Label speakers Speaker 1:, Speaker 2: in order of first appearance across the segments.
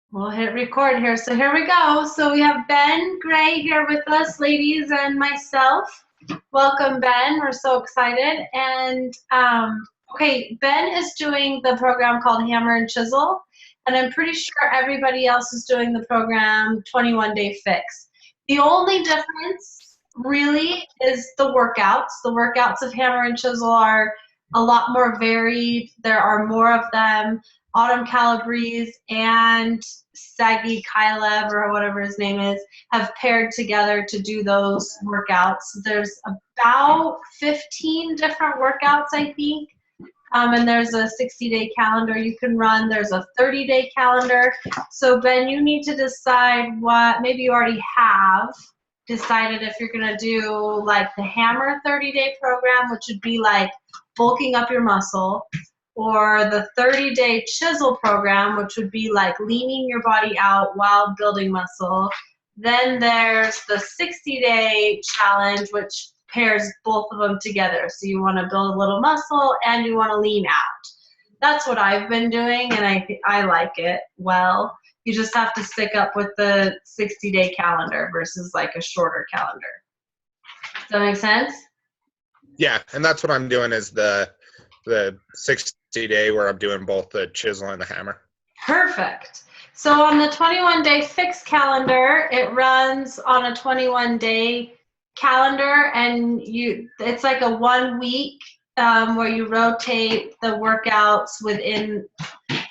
Speaker 1: We'll hit record here. So here we go. So we have Ben Gray here with us, ladies, and myself. Welcome, Ben. We're so excited. And okay, Ben is doing the program called Hammer and Chisel, and I'm pretty sure everybody else is doing the program 21 Day Fix. The only difference really is the workouts. The workouts of Hammer and Chisel are a lot more varied. There are more of them. Autumn Calabrese and Sagi Kylev, or whatever his name is, have paired together to do those workouts. There's about 15 different workouts, I think. And there's a 60-day calendar you can run. There's a 30-day calendar. So Ben, you need to decide what, maybe you already have decided if you're gonna do like the Hammer 30-day program, which would be like bulking up your muscle, or the 30-day Chisel program, which would be like leaning your body out while building muscle. Then there's the 60-day challenge, which pairs both of them together. So you want to build a little muscle and you want to lean out. That's what I've been doing, and I like it well. You just have to stick up with the 60-day calendar versus like a shorter calendar. Does that make sense?
Speaker 2: Yeah, and that's what I'm doing is the 60-day where I'm doing both the chisel and the hammer.
Speaker 1: Perfect. So on the 21-day fix calendar, it runs on a 21-day calendar, and it's like a 1 week where you rotate the workouts within,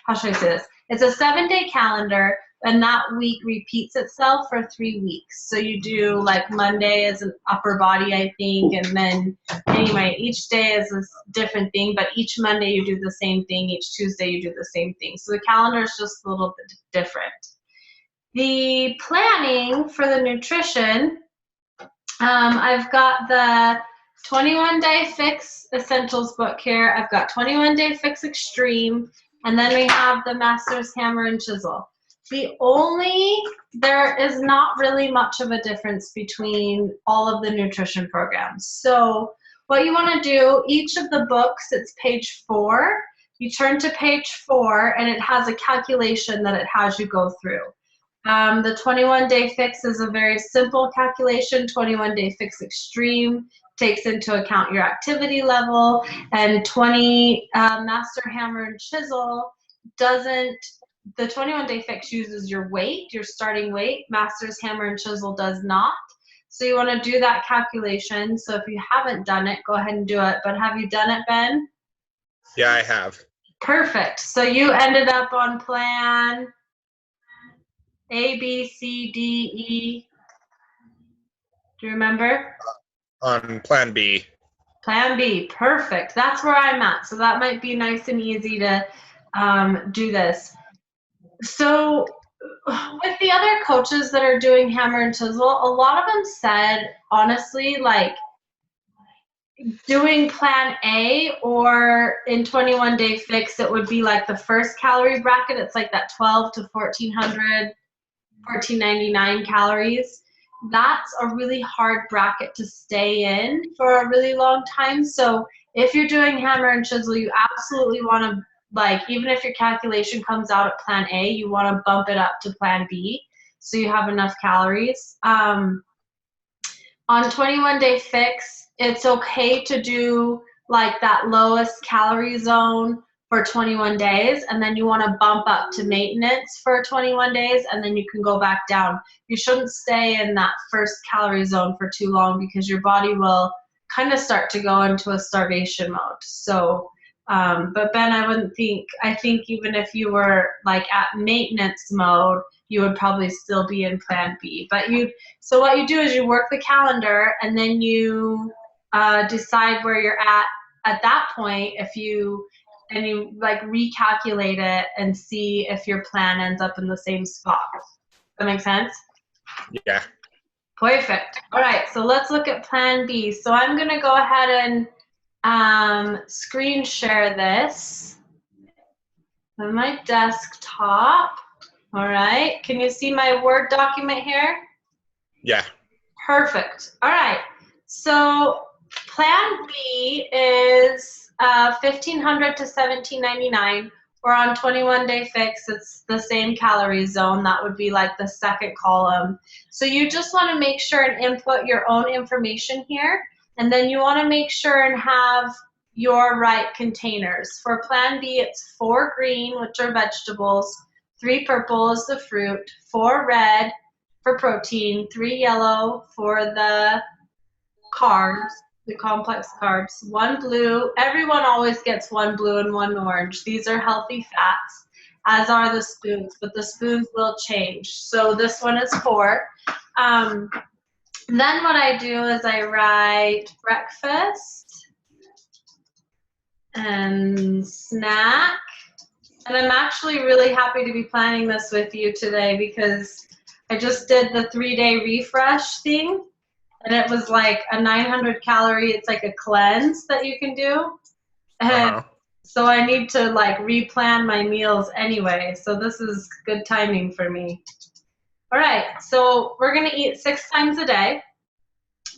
Speaker 1: how should I say this? It's a 7-day calendar, and that week repeats itself for 3 weeks. So you do like Monday as an upper body, I think, and then anyway, each day is a different thing, but each Monday you do the same thing, each Tuesday you do the same thing. So the calendar is just a little bit different. The planning for the nutrition, I've got the 21-day fix essentials book here. I've got 21-day fix extreme, and then we have the master's hammer and chisel. There is not really much of a difference between all of the nutrition programs. So what you want to do, each of the books, it's page 4. You turn to page 4, and it has a calculation that it has you go through. The 21-day fix is a very simple calculation. 21-day fix extreme takes into account your activity level, and master hammer and chisel doesn't. The 21-day fix uses your weight, your starting weight. Master's hammer and chisel does not. So you want to do that calculation. So if you haven't done it, go ahead and do it. But have you done it, Ben?
Speaker 2: Yeah, I have.
Speaker 1: Perfect. So you ended up on plan A, B, C, D, E. Do you remember?
Speaker 2: On plan B.
Speaker 1: Plan B. Perfect. That's where I'm at. So that might be nice and easy to do this. So with the other coaches that are doing hammer and chisel, a lot of them said, honestly, like doing plan A, or in 21-day fix, it would be like the first calorie bracket. It's like that 12 to 1400, 1499 calories. That's a really hard bracket to stay in for a really long time. So if you're doing hammer and chisel, you absolutely want to, like, even if your calculation comes out at plan A, you want to bump it up to plan B so you have enough calories. On 21-day fix, it's okay to do like that lowest calorie zone for 21 days, and then you want to bump up to maintenance for 21 days, and then you can go back down. You shouldn't stay in that first calorie zone for too long, because your body will kind of start to go into a starvation mode. So but Ben, I think even if you were like at maintenance mode, you would probably still be in plan B. But so what you do is you work the calendar, and then you decide where you're at that point, and you like recalculate it and see if your plan ends up in the same spot. Does that make sense?
Speaker 2: Yeah.
Speaker 1: Perfect. All right, so let's look at plan B. So I'm gonna go ahead and screen share this on my desktop. All right, can you see my Word document here?
Speaker 2: Yeah.
Speaker 1: Perfect. All right, so plan B is 1500 to 1799, or on 21-day fix, it's the same calorie zone. That would be like the second column. So you just want to make sure and input your own information here, and then you want to make sure and have your right containers. For Plan B, it's 4 green, which are vegetables, 3 purple is the fruit, 4 red for protein, 3 yellow for the carbs, the complex carbs, 1 blue. Everyone always gets 1 blue and 1 orange. These are healthy fats, as are the spoons, but the spoons will change. So this one is 4. Then what I do is I write breakfast and snack. And I'm actually really happy to be planning this with you today because I just did the 3-day refresh thing. And it was like a 900 calorie, it's like a cleanse that you can do. And so I need to like replan my meals anyway. So this is good timing for me. All right, so we're gonna eat 6 times a day.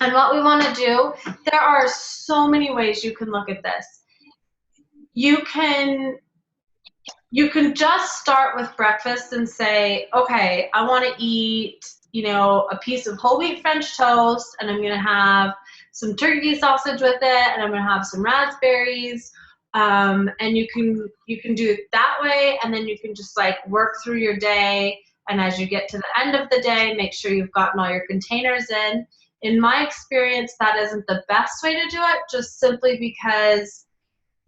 Speaker 1: And what we wanna do, there are so many ways you can look at this. You can just start with breakfast and say, okay, I wanna eat, you know, a piece of whole wheat French toast, and I'm gonna have some turkey sausage with it, and I'm gonna have some raspberries, and you can do it that way, and then you can just like work through your day, and as you get to the end of the day, make sure you've gotten all your containers in. In my experience, that isn't the best way to do it, just simply because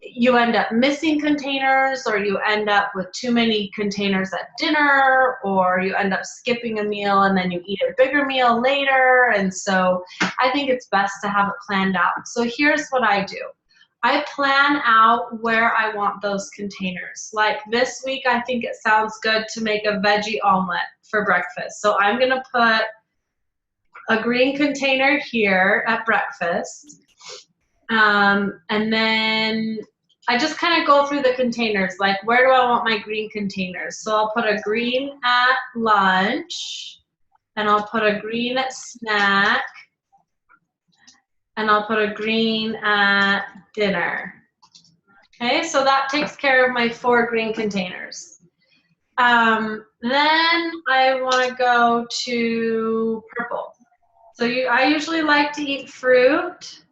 Speaker 1: you end up missing containers, or you end up with too many containers at dinner, or you end up skipping a meal and then you eat a bigger meal later. And so I think it's best to have it planned out. So here's what I do. I plan out where I want those containers. Like this week, I think it sounds good to make a veggie omelet for breakfast. So I'm gonna put a green container here at breakfast. And then I just kind of go through the containers, like where do I want my green containers? So I'll put a green at lunch, and I'll put a green at snack, and I'll put a green at dinner. Okay, so that takes care of my 4 green containers. Then I want to go to purple. So I usually like to eat fruit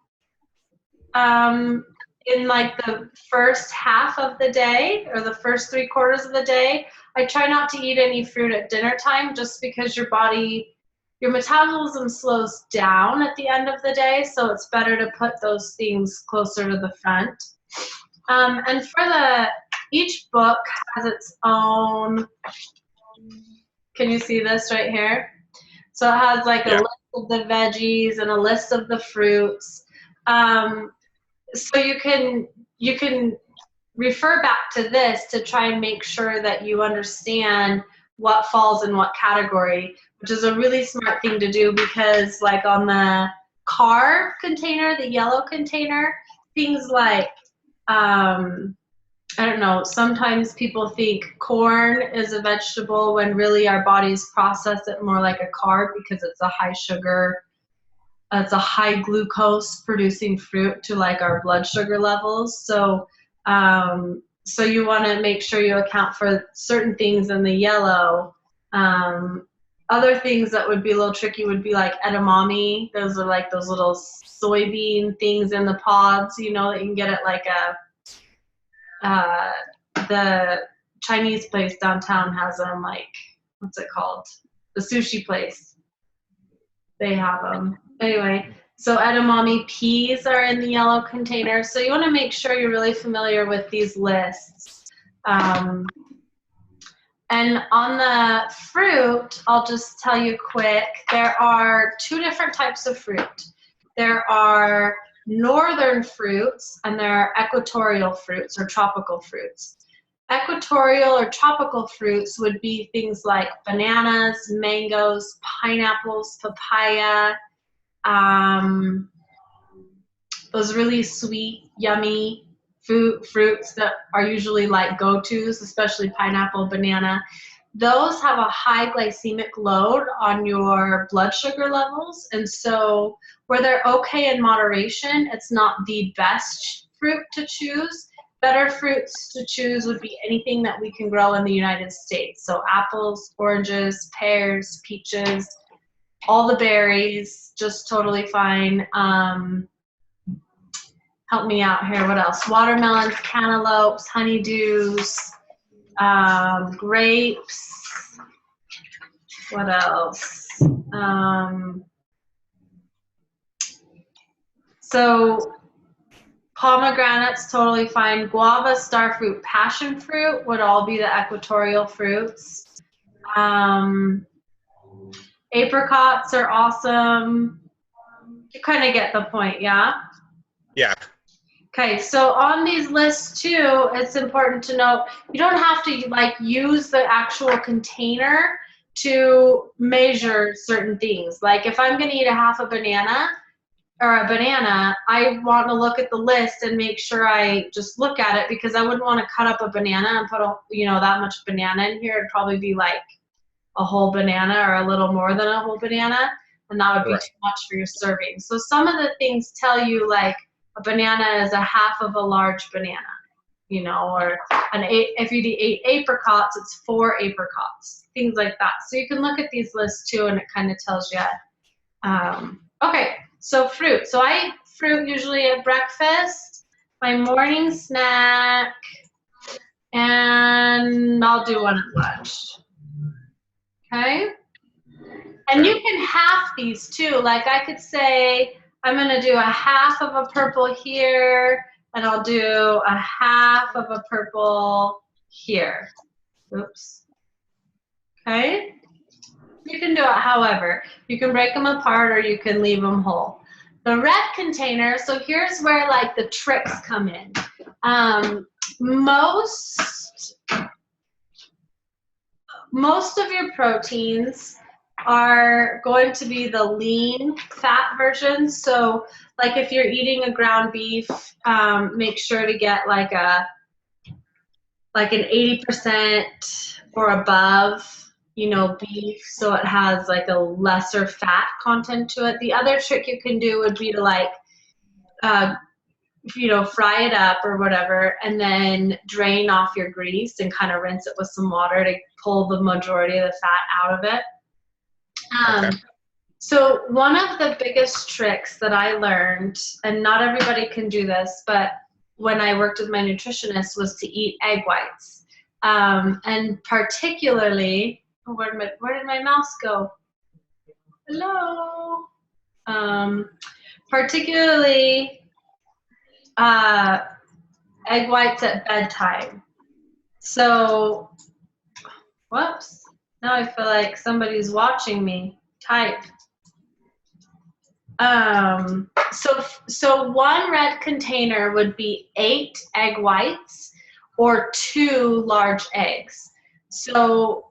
Speaker 1: in like the first half of the day, or the first 3/4 of the day. I try not to eat any fruit at dinner time, just because your metabolism slows down at the end of the day, so it's better to put those things closer to the front. And for each book has its own, can you see this right here? So it has like a list of the veggies and a list of the fruits. So you can refer back to this to try and make sure that you understand what falls in what category, which is a really smart thing to do, because like on the carb container, the yellow container, things like, I don't know, sometimes people think corn is a vegetable when really our bodies process it more like a carb because it's a high sugar, it's a high glucose producing fruit to like our blood sugar levels. So so you want to make sure you account for certain things in the yellow. Other things that would be a little tricky would be like edamame. Those are like those little soybean things in the pods, you know, that you can get at like the Chinese place downtown has them, like, what's it called? The sushi place. They have them. Anyway, so edamame peas are in the yellow container. So you want to make sure you're really familiar with these lists. And on the fruit, I'll just tell you quick, there are 2 different types of fruit. There are northern fruits, and there are equatorial fruits or tropical fruits. Equatorial or tropical fruits would be things like bananas, mangoes, pineapples, papaya, those really sweet, yummy fruits that are usually like go-tos, especially pineapple, banana. Those have a high glycemic load on your blood sugar levels, and so where they're okay in moderation, it's not the best fruit to choose. better fruits to choose would be anything that we can grow in the United States. So apples, oranges, pears, peaches, all the berries, just totally fine. Help me out here. What else? Watermelons, cantaloupes, honeydews, grapes. What else? So pomegranates, totally fine. Guava, starfruit, passion fruit would all be the equatorial fruits. Apricots are awesome. You kind of get the point, yeah?
Speaker 2: Yeah.
Speaker 1: Okay, so on these lists too, it's important to note you don't have to like use the actual container to measure certain things. Like if I'm going to eat a half a banana or a banana, I want to look at the list and make sure I just look at it, because I wouldn't want to cut up a banana and put that much banana in here. It'd probably be like a whole banana or a little more than a whole banana, and that would be too much for your serving. So some of the things tell you like a banana is a half of a large banana, or if you eat 8 apricots, it's 4 apricots, things like that. So you can look at these lists too, and it kind of tells you. Okay, so fruit. So I eat fruit usually at breakfast, my morning snack, and I'll do one at lunch. Okay? And you can half these too. Like I could say, I'm going to do a half of a purple here, and I'll do a half of a purple here. Oops. Okay? You can do it however. You can break them apart or you can leave them whole. The red container, so here's where like the tricks come in. Most of your proteins are going to be the lean fat version. So like if you're eating a ground beef, make sure to get like an 80% or above, beef, so it has like a lesser fat content to it. The other trick you can do would be to like fry it up or whatever, and then drain off your grease and kind of rinse it with some water to pull the majority of the fat out of it. So one of the biggest tricks that I learned, and not everybody can do this, but when I worked with my nutritionist, was to eat egg whites. And particularly, where did my mouse go? Hello. Particularly egg whites at bedtime. So, whoops. Now I feel like somebody's watching me type. So one red container would be 8 egg whites or 2 large eggs. So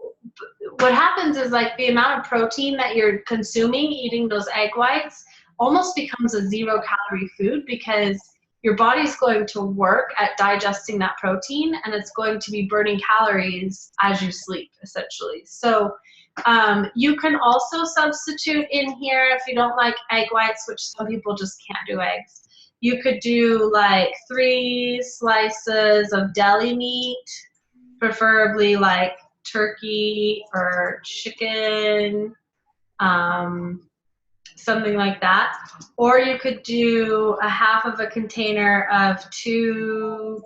Speaker 1: what happens is like the amount of protein that you're consuming eating those egg whites almost becomes a 0-calorie food, because your body's going to work at digesting that protein, and it's going to be burning calories as you sleep, essentially. So you can also substitute in here, if you don't like egg whites, which some people just can't do eggs, you could do like 3 slices of deli meat, preferably like turkey or chicken, something like that. Or you could do a half of a container of 2%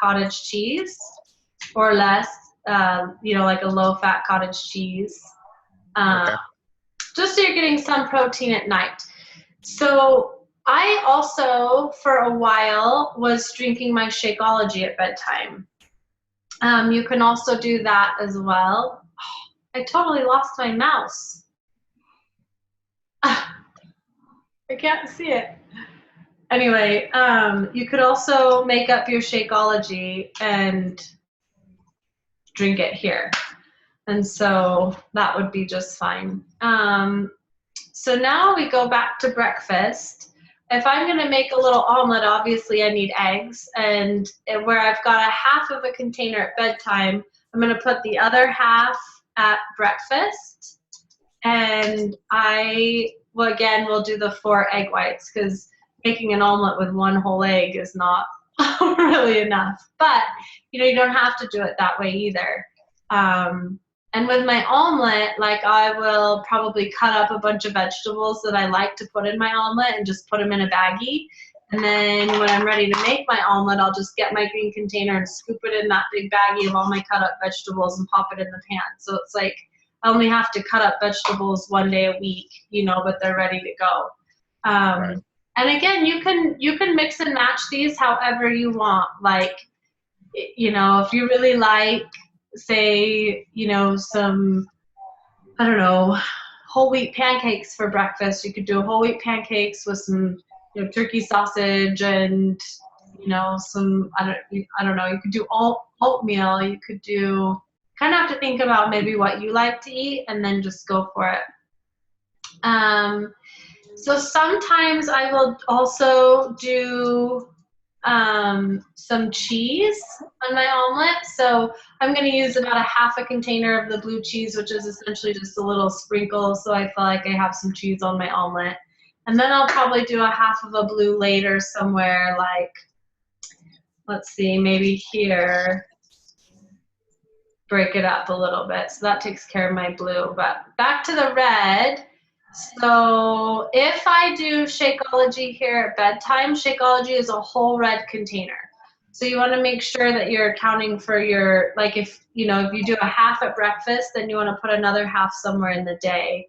Speaker 1: cottage cheese or less, like a low-fat cottage cheese, just so you're getting some protein at night. So I also, for a while, was drinking my Shakeology at bedtime. You can also do that as well. I totally lost my mouse. I can't see it. Anyway, you could also make up your Shakeology and drink it here. And so that would be just fine. So now we go back to breakfast. If I'm going to make a little omelet, obviously I need eggs. And where I've got a half of a container at bedtime, I'm going to put the other half at breakfast. And we'll do the 4 egg whites, because making an omelet with 1 whole egg is not really enough. But, you know, you don't have to do it that way either. And with my omelet, like I will probably cut up a bunch of vegetables that I like to put in my omelet and just put them in a baggie. And then when I'm ready to make my omelet, I'll just get my green container and scoop it in that big baggie of all my cut up vegetables and pop it in the pan. So it's like I only have to cut up vegetables one day a week, you know, but they're ready to go.
Speaker 2: Right.
Speaker 1: And again, you can mix and match these however you want. Like, you know, if you really like, say, you know, some, I don't know, whole wheat pancakes for breakfast, you could do whole wheat pancakes with some, you know, turkey sausage and, you know, some, I don't know, you could do oatmeal, you could do, kind of have to think about maybe what you like to eat and then just go for it. So sometimes I will also do some cheese on my omelet. So I'm going to use about a half a container of the blue cheese, which is essentially just a little sprinkle, so I feel like I have some cheese on my omelet. And then I'll probably do a half of a blue later somewhere, like, let's see, maybe here. Break it up a little bit. So that takes care of my blue. But back to the red. So if I do Shakeology here at bedtime, Shakeology is a whole red container. So you want to make sure that you're accounting for your, like if, you know, if you do a half at breakfast, then you want to put another half somewhere in the day.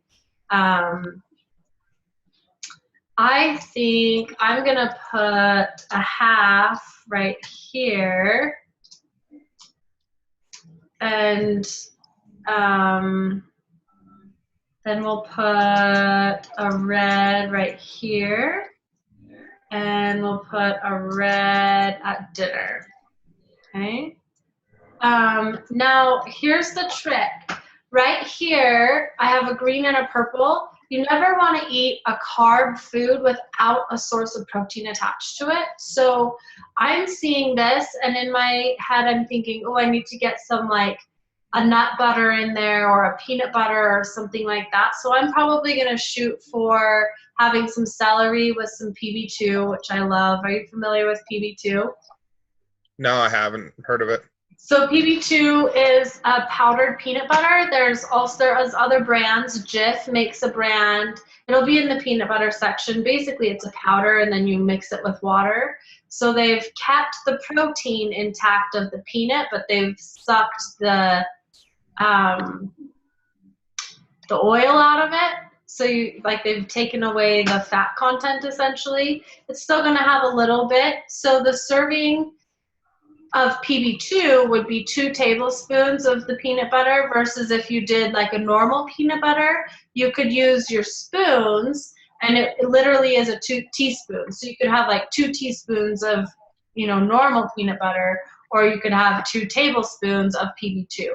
Speaker 1: I think I'm going to put a half right here. And then we'll put a red right here. And we'll put a red at dinner. Okay. Now, here's the trick. Right here, I have a green and a purple. You never want to eat a carb food without a source of protein attached to it. So I'm seeing this, and in my head, I'm thinking, oh, I need to get some like a nut butter in there or a peanut butter or something like that. So I'm probably going to shoot for having some celery with some PB2, which I love. Are you familiar with PB2?
Speaker 2: No, I haven't heard of it.
Speaker 1: So PB2 is a powdered peanut butter. There's other brands. Jif makes a brand. It'll be in the peanut butter section. Basically, it's a powder, and then you mix it with water. So they've kept the protein intact of the peanut, but they've sucked the oil out of it. So they've taken away the fat content essentially. It's still going to have a little bit. So the serving of PB2 would be 2 tablespoons of the peanut butter versus if you did like a normal peanut butter, you could use your spoons, and it literally is a 2 teaspoons. So you could have like 2 teaspoons of, you know, normal peanut butter, or you could have 2 tablespoons of PB2.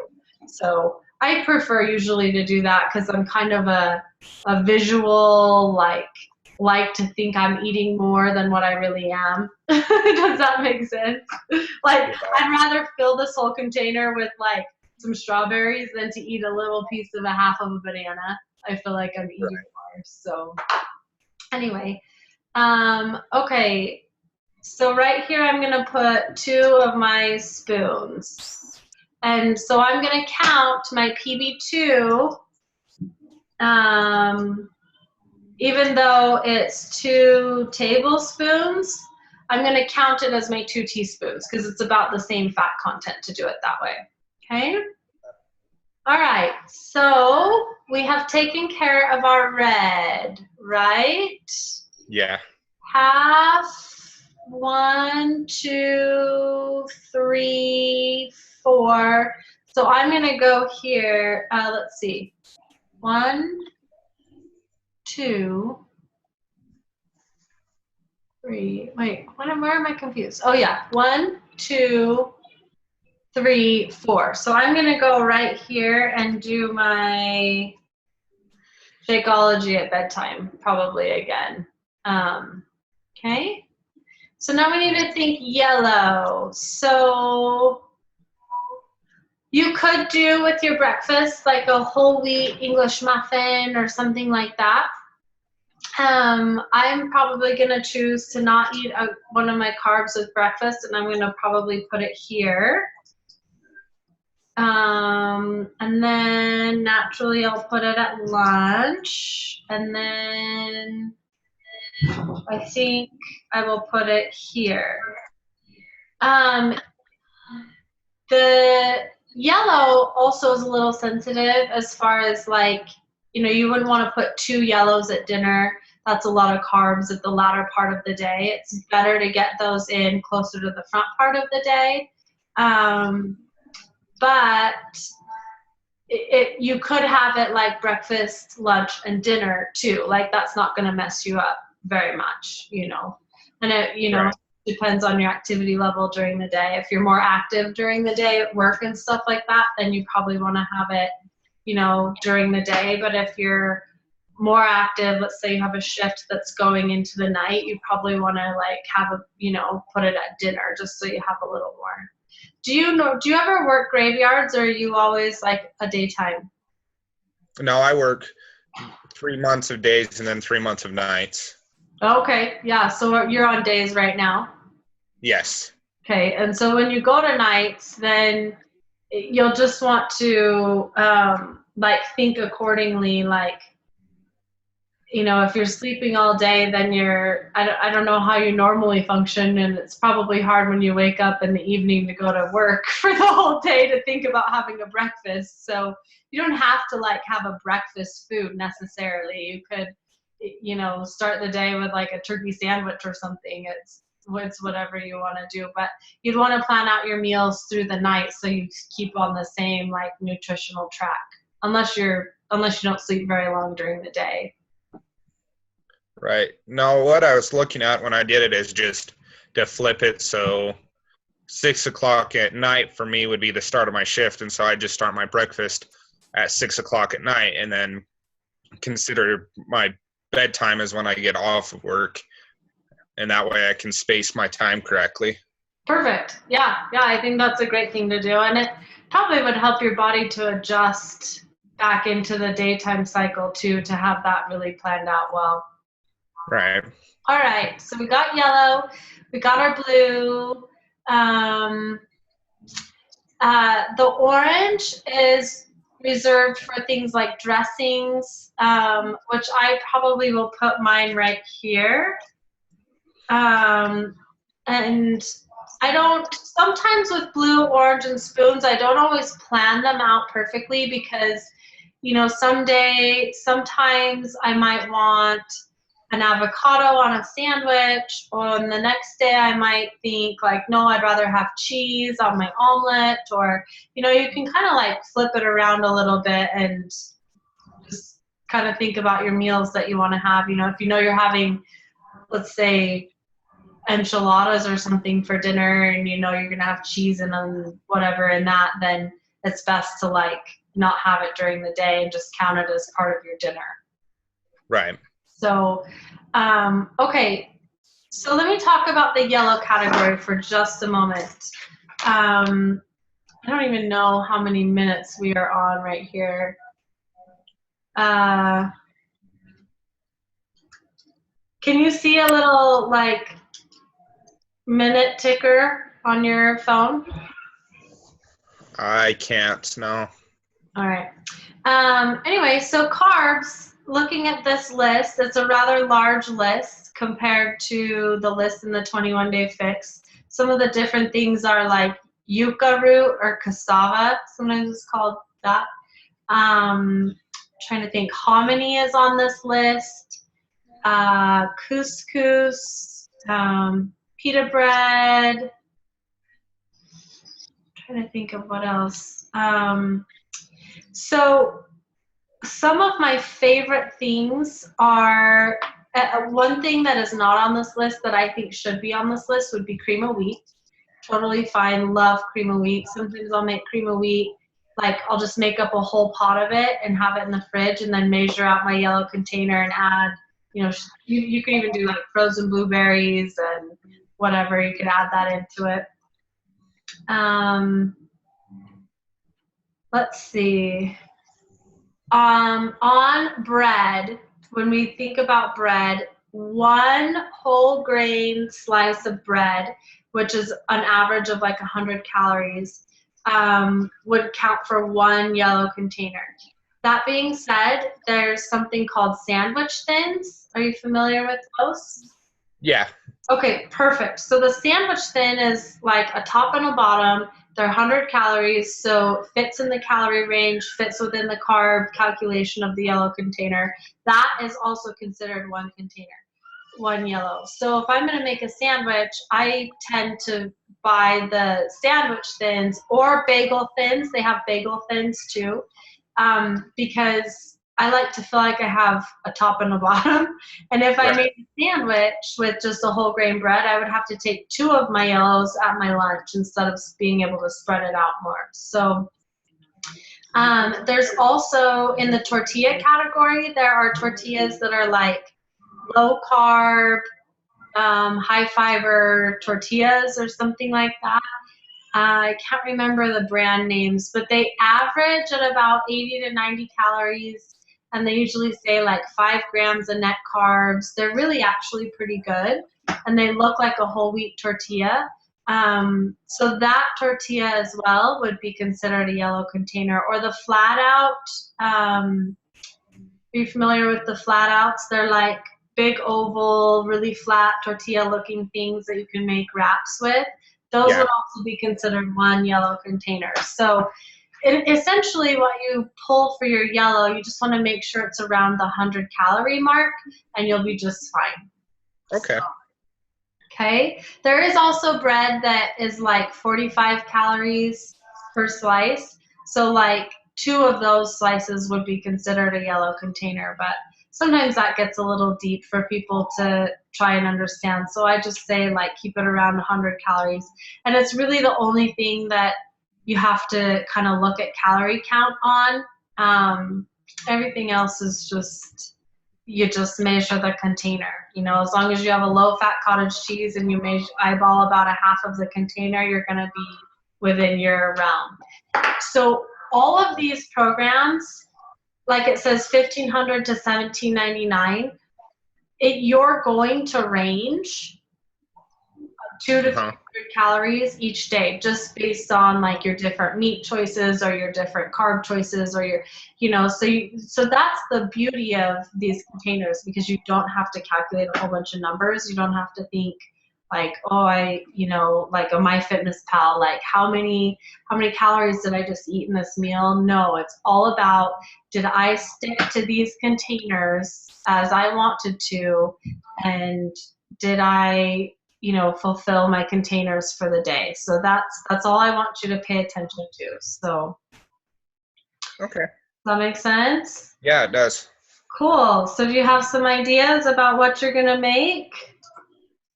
Speaker 1: So I prefer usually to do that because I'm kind of a visual, like to think I'm eating more than what I really am. Does that make sense? Like, I'd rather fill this whole container with like some strawberries than to eat a little piece of a half of a banana. I feel like I'm eating more. So anyway, okay. So right here, I'm gonna put 2 of my spoons. And so I'm gonna count my PB2, even though it's 2 tablespoons, I'm gonna count it as my 2 teaspoons because it's about the same fat content to do it that way, okay? All right, so we have taken care of our red, right?
Speaker 2: Yeah.
Speaker 1: Half, 1, 2, 3, 4. So I'm gonna go here, let's see, 1, 2, 3, wait, where am I confused? Oh yeah, 1, 2, 3, 4. So I'm gonna go right here and do my Shakeology at bedtime, probably again. Okay, so now we need to think yellow. So you could do with your breakfast like a whole wheat English muffin or something like that. I'm probably going to choose to not eat one of my carbs with breakfast, and I'm going to probably put it here. And then naturally I'll put it at lunch, and then I think I will put it here. The yellow also is a little sensitive as far as like, you wouldn't want to put 2 yellows at dinner. That's a lot of carbs at the latter part of the day. It's better to get those in closer to the front part of the day. But you could have it like breakfast, lunch, and dinner too. Like that's not going to mess you up very much, And it,
Speaker 2: Right.
Speaker 1: depends on your activity level during the day. If you're more active during the day at work and stuff like that, then you probably want to have it, during the day. But if you're more active, let's say you have a shift that's going into the night, you probably want to like have put it at dinner just so you have a little more. Do you ever work graveyards, or are you always like a daytime?
Speaker 2: No, I work 3 months of days and then 3 months of nights.
Speaker 1: Okay, yeah, so you're on days right now.
Speaker 2: Yes.
Speaker 1: Okay, and so when you go to nights, then you'll just want to like think accordingly. Like, if you're sleeping all day, then I don't know how you normally function, and it's probably hard when you wake up in the evening to go to work for the whole day to think about having a breakfast. So you don't have to like have a breakfast food necessarily. You could, start the day with like a turkey sandwich or something. It's whatever you want to do, but you'd want to plan out your meals through the night so you keep on the same like nutritional track, unless you don't sleep very long during the day.
Speaker 2: Right. No, what I was looking at when I did it is just to flip it. So 6 o'clock at night for me would be the start of my shift. And so I just start my breakfast at 6 o'clock at night and then consider my bedtime as when I get off of work. And that way I can space my time correctly.
Speaker 1: Perfect. Yeah, I think that's a great thing to do. And it probably would help your body to adjust back into the daytime cycle too, to have that really planned out well.
Speaker 2: Right.
Speaker 1: All right, so we got yellow, we got our blue. The orange is reserved for things like dressings, which I probably will put mine right here. And sometimes with blue, orange, and spoons, I don't always plan them out perfectly because, sometimes I might want an avocado on a sandwich, or the next day I might think like, no, I'd rather have cheese on my omelet, or, you can kind of like flip it around a little bit and just kind of think about your meals that you want to have. If you're having, let's say, enchiladas or something for dinner, and you're going to have cheese and whatever in that, then it's best to like not have it during the day and just count it as part of your dinner.
Speaker 2: Right.
Speaker 1: So, okay, so let me talk about the yellow category for just a moment. I don't even know how many minutes we are on right here. Can you see a little like minute ticker on your phone?
Speaker 2: I can't, no.
Speaker 1: All right. Anyway, so carbs, looking at this list, it's a rather large list compared to the list in the 21-day fix. Some of the different things are like yucca root or cassava, sometimes it's called that. Trying to think, hominy is on this list. Couscous, pita bread. Trying to think of what else. So some of my favorite things are, one thing that is not on this list that I think should be on this list would be cream of wheat. Totally fine, love cream of wheat. Sometimes I'll make cream of wheat, like I'll just make up a whole pot of it and have it in the fridge and then measure out my yellow container and add, you can even do like frozen blueberries and whatever, you can add that into it. Let's see. On bread, when we think about bread, one whole grain slice of bread, which is an average of like 100 calories, would count for one yellow container. That being said, there's something called sandwich thins. Are you familiar with those?
Speaker 2: Yeah.
Speaker 1: Okay, perfect. So the sandwich thin is like a top and a bottom. They're 100 calories, so fits in the calorie range, fits within the carb calculation of the yellow container. That is also considered one container, one yellow. So if I'm going to make a sandwich, I tend to buy the sandwich thins or bagel thins. They have bagel thins too, because I like to feel like I have a top and a bottom. And if I made a sandwich with just a whole grain bread, I would have to take 2 of my yellows at my lunch instead of being able to spread it out more. So there's also in the tortilla category, there are tortillas that are like low carb, high fiber tortillas or something like that. I can't remember the brand names, but they average at about 80 to 90 calories, and they usually say like 5 grams of net carbs. They're really actually pretty good, and they look like a whole wheat tortilla. So that tortilla as well would be considered a yellow container. Or the flat out, are you familiar with the flat outs? They're like big oval, really flat tortilla looking things that you can make wraps with. Those would also be considered one yellow container. So essentially what you pull for your yellow, you just want to make sure it's around the 100 calorie mark and you'll be just fine.
Speaker 2: Okay.
Speaker 1: So, okay. There is also bread that is like 45 calories per slice. So like 2 of those slices would be considered a yellow container, but sometimes that gets a little deep for people to try and understand. So I just say like keep it around 100 calories. And it's really the only thing that you have to kind of look at calorie count on. Everything else is just, you just measure the container. You know, as long as you have a low fat cottage cheese and you eyeball about a half of the container, you're going to be within your realm. So all of these programs, like it says $1,500 to $1,799, you're going to range 200 to 300 calories each day, just based on like your different meat choices or your different carb choices or your, you know, so that's the beauty of these containers, because you don't have to calculate a whole bunch of numbers. You don't have to think like, oh, you know, like a MyFitnessPal, like how many calories did I just eat in this meal? No, it's all about, did I stick to these containers as I wanted to, and did I, you know, fulfill my containers for the day? So that's all I want you to pay attention to. So
Speaker 2: Okay.
Speaker 1: Does that make sense?
Speaker 2: Yeah, it does.
Speaker 1: Cool. So do you have some ideas about what you're gonna make?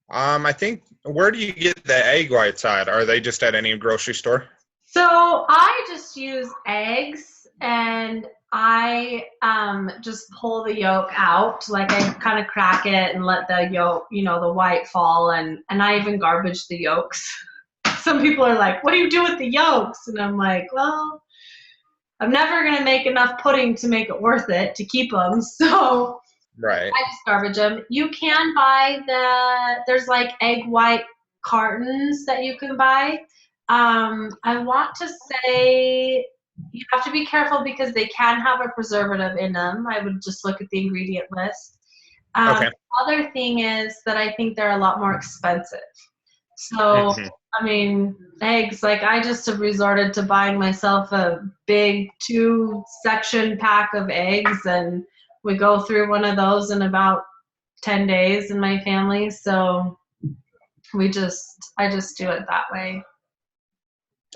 Speaker 2: I think, where do you get the egg whites at? Are they just at any grocery store?
Speaker 1: So I just use eggs, and I just pull the yolk out. Like I kind of crack it and let the yolk, you know, the white fall, and I even garbage the yolks. Some people are like, what do you do with the yolks? And I'm like, well, I'm never going to make enough pudding to make it worth it to keep them. So
Speaker 2: Right.
Speaker 1: I just garbage them. You can buy there's like egg white cartons that you can buy. I want to say you have to be careful because they can have a preservative in them. I would just look at the ingredient list.
Speaker 2: Okay.
Speaker 1: Other thing is that I think they're a lot more expensive. So, I mean, eggs, like I just have resorted to buying myself a big 2-section pack of eggs, and we go through one of those in about 10 days in my family. So I just do it that way.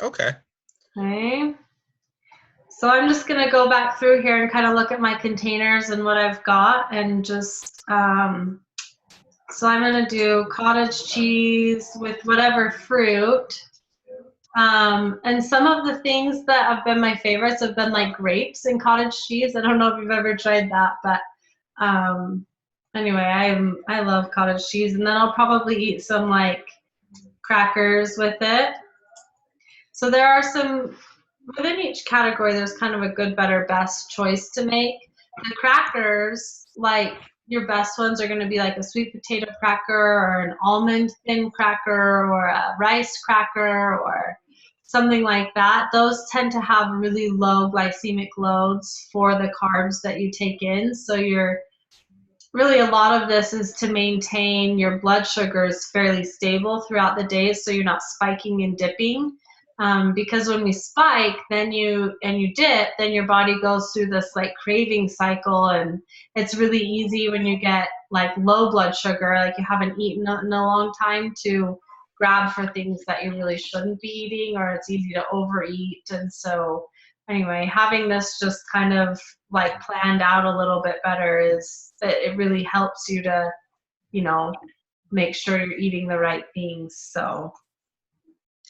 Speaker 2: Okay.
Speaker 1: Okay. So I'm just going to go back through here and kind of look at my containers and what I've got, and just, so I'm going to do cottage cheese with whatever fruit. And some of the things that have been my favorites have been like grapes and cottage cheese. I don't know if you've ever tried that, but anyway, I love cottage cheese. And then I'll probably eat some like crackers with it. So there are some, within each category, there's kind of a good, better, best choice to make. the crackers, like your best ones are going to be like a sweet potato cracker or an almond thin cracker or a rice cracker or something like that. Those tend to have really low glycemic loads for the carbs that you take in. So you're really, a lot of this is to maintain your blood sugars fairly stable throughout the day so you're not spiking and dipping. Because when we spike, then you dip, then your body goes through this like craving cycle, and it's really easy when you get like low blood sugar, like you haven't eaten in a long time, to grab for things that you really shouldn't be eating, or it's easy to overeat. And so anyway, having this just kind of like planned out a little bit better is, it really helps you to, you know, make sure you're eating the right things. So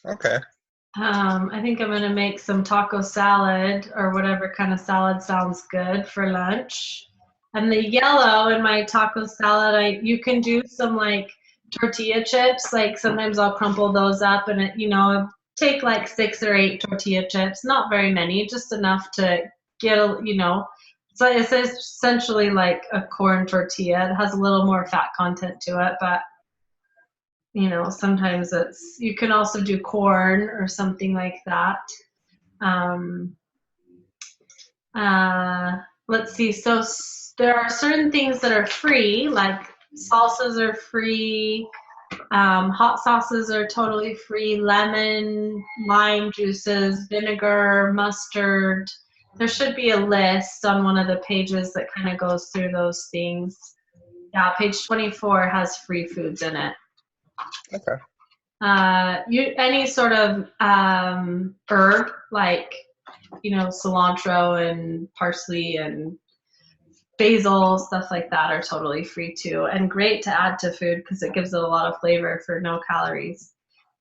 Speaker 2: Okay.
Speaker 1: I think I'm going to make some taco salad or whatever kind of salad sounds good for lunch. And the yellow in my taco salad, you can do some like tortilla chips. Like sometimes I'll crumple those up and take like 6 or 8 tortilla chips, not very many, just enough to get so it's essentially like a corn tortilla. It has a little more fat content to it, but sometimes you can also do corn or something like that. Let's see. So there are certain things that are free, like salsas are free, hot sauces are totally free, lemon, lime juices, vinegar, mustard. There should be a list on one of the pages that kind of goes through those things. Yeah, page 24 has free foods in it.
Speaker 2: Okay.
Speaker 1: Any sort of herb, like cilantro and parsley and basil, stuff like that, are totally free too, and great to add to food because it gives it a lot of flavor for no calories.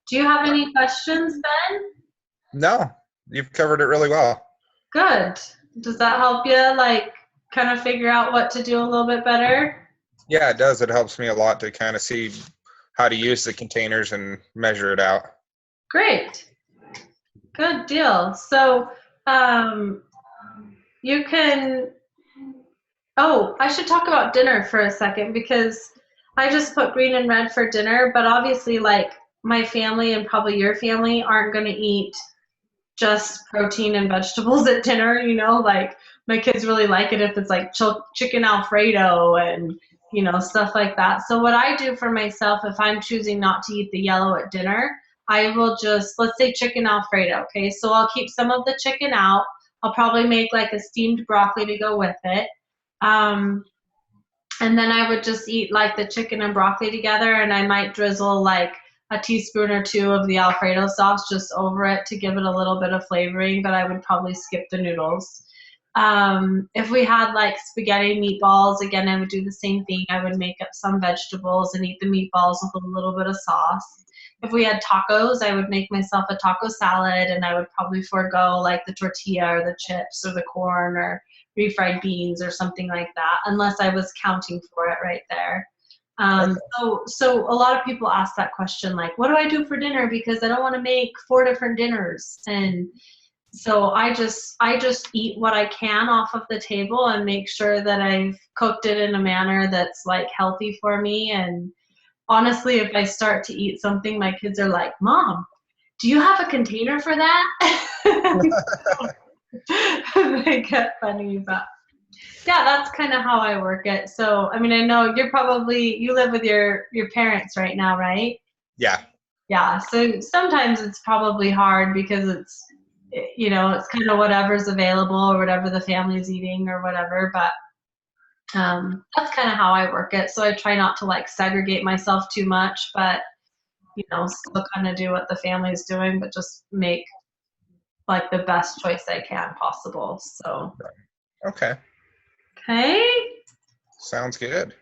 Speaker 1: Do you have any questions, Ben?
Speaker 2: No, you've covered it really well.
Speaker 1: Good. Does that help you like kind of figure out what to do a little bit better?
Speaker 2: Yeah, it does. It helps me a lot to kind of see how to use the containers and measure it out.
Speaker 1: Great. Good deal. So you can, I should talk about dinner for a second, because I just put green and red for dinner, but obviously like my family and probably your family aren't going to eat just protein and vegetables at dinner, like my kids really like it if it's like chicken Alfredo and stuff like that. So what I do for myself, if I'm choosing not to eat the yellow at dinner, I will just, let's say chicken Alfredo, okay? So I'll keep some of the chicken out. I'll probably make like a steamed broccoli to go with it. And then I would just eat like the chicken and broccoli together, and I might drizzle like a teaspoon or 2 of the Alfredo sauce just over it to give it a little bit of flavoring, but I would probably skip the noodles. If we had like spaghetti meatballs, again, I would do the same thing. I would make up some vegetables and eat the meatballs with a little bit of sauce. If we had tacos, I would make myself a taco salad, and I would probably forego like the tortilla or the chips or the corn or refried beans or something like that, unless I was counting for it right there. So a lot of people ask that question, like, what do I do for dinner? Because I don't want to make 4 different dinners. And so I just eat what I can off of the table and make sure that I've cooked it in a manner that's like healthy for me. And honestly, if I start to eat something, my kids are like, Mom, do you have a container for that? They get funny, but yeah, that's kind of how I work it. So, I mean, I know you live with your parents right now, right?
Speaker 2: Yeah.
Speaker 1: Yeah, so sometimes it's probably hard because it's kind of whatever's available or whatever the family's eating or whatever, but that's kind of how I work it. So I try not to like segregate myself too much, but still kind of do what the family's doing, but just make like the best choice I can possible. So
Speaker 2: Okay. Sounds good.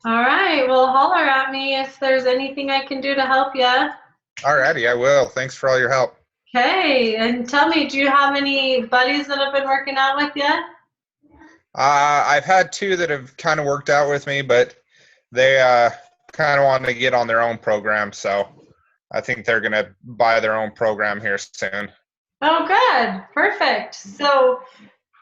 Speaker 1: All right. Well, holler at me if there's anything I can do to help you.
Speaker 2: Alrighty, I will. Thanks for all your help.
Speaker 1: Okay. And tell me, do you have any buddies that have been working out with you?
Speaker 2: I've had 2 that have kind of worked out with me, but they kind of want to get on their own program, so I think they're going to buy their own program here soon.
Speaker 1: Oh, good. Perfect. So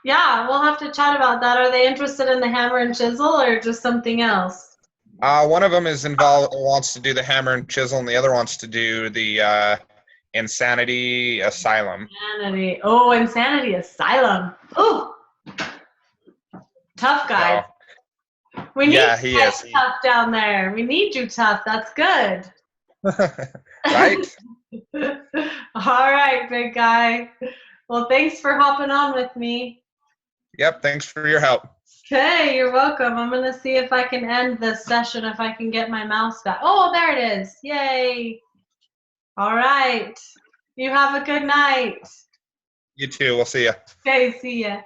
Speaker 1: Yeah, we'll have to chat about that. Are they interested in the hammer and chisel or just something else?
Speaker 2: One of them is involved, wants to do the hammer and chisel, and the other wants to do the insanity asylum.
Speaker 1: Insanity. Oh, Insanity Asylum. Ooh, tough guys.
Speaker 2: So,
Speaker 1: We need
Speaker 2: yeah,
Speaker 1: you
Speaker 2: he
Speaker 1: guys
Speaker 2: is.
Speaker 1: tough down there. We need you tough. That's good.
Speaker 2: Right?
Speaker 1: All right, big guy. Well, thanks for hopping on with me.
Speaker 2: Yep. Thanks for your help.
Speaker 1: Okay, you're welcome. I'm going to see if I can end this session, if I can get my mouse back. Oh, there it is. Yay. All right. You have a good night.
Speaker 2: You too. We'll see you.
Speaker 1: Okay, see ya.